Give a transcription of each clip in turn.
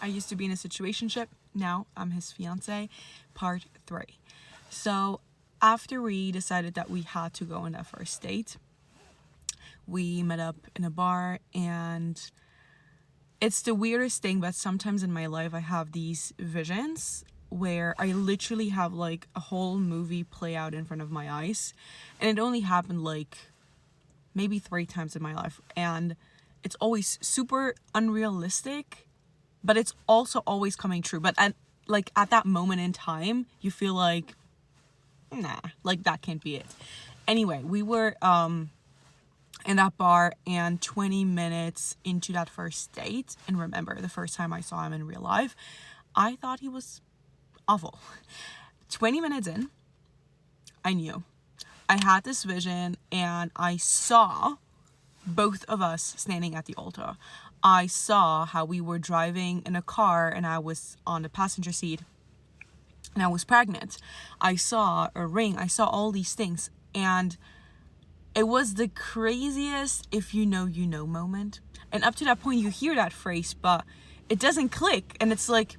I used to be in a situationship. Now I'm his fiance. Part 3. So after we decided that we had to go on that first date, we met up in a bar, and it's the weirdest thing, but sometimes in my life I have these visions where I literally have like a whole movie play out in front of my eyes, and it only happened like maybe 3 times in my life, and it's always super unrealistic, but it's also always coming true. But at that moment in time, you feel like, nah, like that can't be it. Anyway, we were in that bar, and 20 minutes into that first date, and remember, the first time I saw him in real life, I thought he was awful. 20 minutes in, I knew. I had this vision, and I saw both of us standing at the altar. I saw how we were driving in a car, and I was on the passenger seat, and I was pregnant. I saw a ring. I saw all these things, and it was the craziest if you know moment. And up to that point, you hear that phrase, but it doesn't click, and it's like,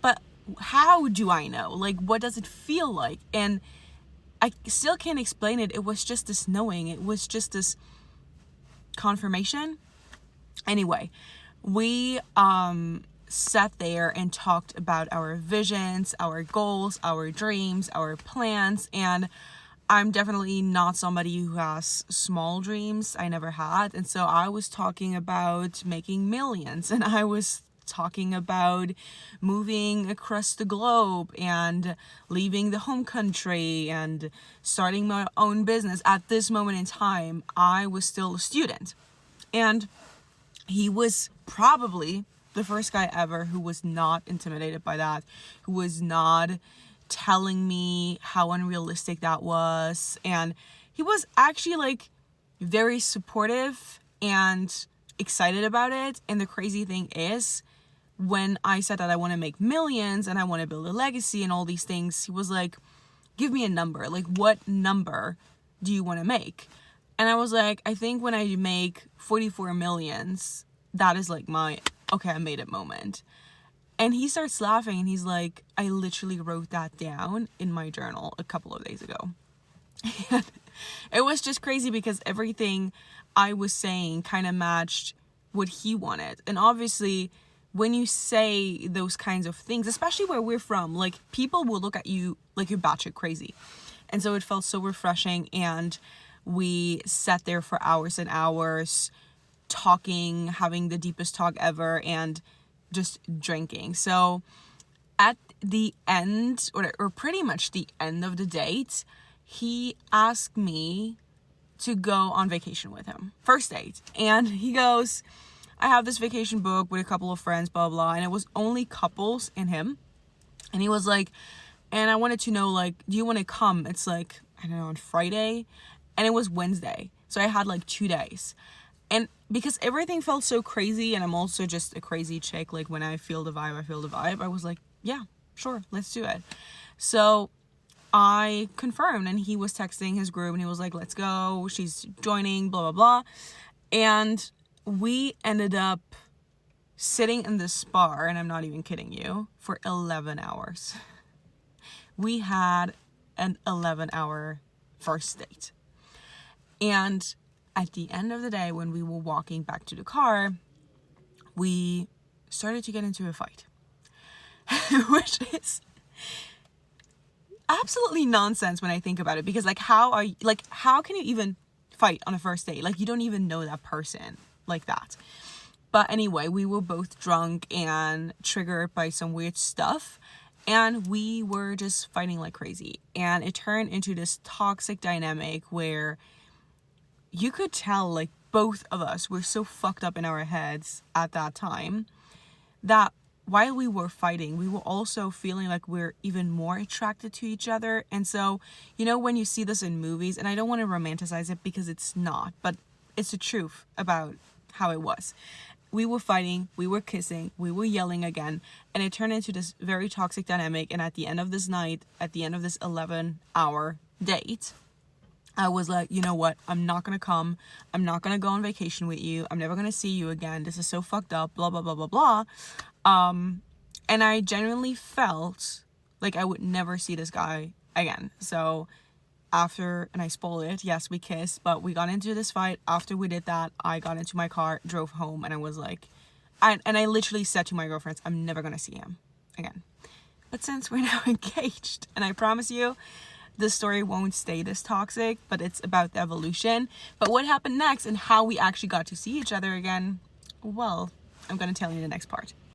but how do I know? Like, what does it feel like? And I still can't explain it. It was just this knowing. It was just this confirmation. Anyway, we sat there and talked about our visions, our goals, our dreams, our plans, and I'm definitely not somebody who has small dreams. I never had. And so I was talking about making millions, and I was talking about moving across the globe and leaving the home country and starting my own business. At this moment in time, I was still a student, and he was probably the first guy ever who was not intimidated by that, who was not telling me how unrealistic that was. And he was actually like very supportive and excited about it. And the crazy thing is, when I said that I want to make millions and I want to build a legacy and all these things, he was like, give me a number. Like, what number do you want to make? And I was like, I think when I make 44 millions, that is like my, okay, I made it moment. And he starts laughing, and he's like, I literally wrote that down in my journal a couple of days ago. And it was just crazy because everything I was saying kind of matched what he wanted. And obviously, when you say those kinds of things, especially where we're from, like, people will look at you like you're batshit crazy. And so it felt so refreshing, and we sat there for hours and hours talking, having the deepest talk ever, and just drinking. So at the end, or pretty much the end of the date, he asked me to go on vacation with him. First date. And he goes, I have this vacation booked with a couple of friends, blah, blah. And it was only couples and him. And he was like, and I wanted to know, like, do you want to come? It's like, I don't know, on Friday. And it was Wednesday. So I had like 2 days. And because everything felt so crazy, and I'm also just a crazy chick, like when I feel the vibe, I feel the vibe, I was like, yeah, sure, let's do it. So I confirmed, and he was texting his group, and he was like, let's go, she's joining, blah, blah, blah. And we ended up sitting in this bar, and I'm not even kidding you, for 11 hours. We had an 11-hour first date. And at the end of the day, when we were walking back to the car, we started to get into a fight, which is absolutely nonsense when I think about it, because how can you even fight on a first date? Like, you don't even know that person like that. But anyway, we were both drunk and triggered by some weird stuff, and we were just fighting like crazy. And it turned into this toxic dynamic where you could tell, like, both of us were so fucked up in our heads at that time that while we were fighting, we were also feeling like we're even more attracted to each other. And so, you know, when you see this in movies, and I don't want to romanticize it because it's not, but it's the truth about how it was. We were fighting, we were kissing, we were yelling again, and it turned into this very toxic dynamic. And at the end of this night, at the end of this 11-hour date, I was like, you know what? I'm not gonna come. I'm not gonna go on vacation with you. I'm never gonna see you again. This is so fucked up. Blah, blah, blah, blah, blah. And I genuinely felt like I would never see this guy again. So after, and I spoiled it, yes, we kissed, but we got into this fight. After we did that, I got into my car, drove home, and I was like, and I literally said to my girlfriends, I'm never gonna see him again. But since we're now engaged, and I promise you, the story won't stay this toxic, but it's about the evolution. But what happened next and how we actually got to see each other again, well, I'm gonna tell you in the next part.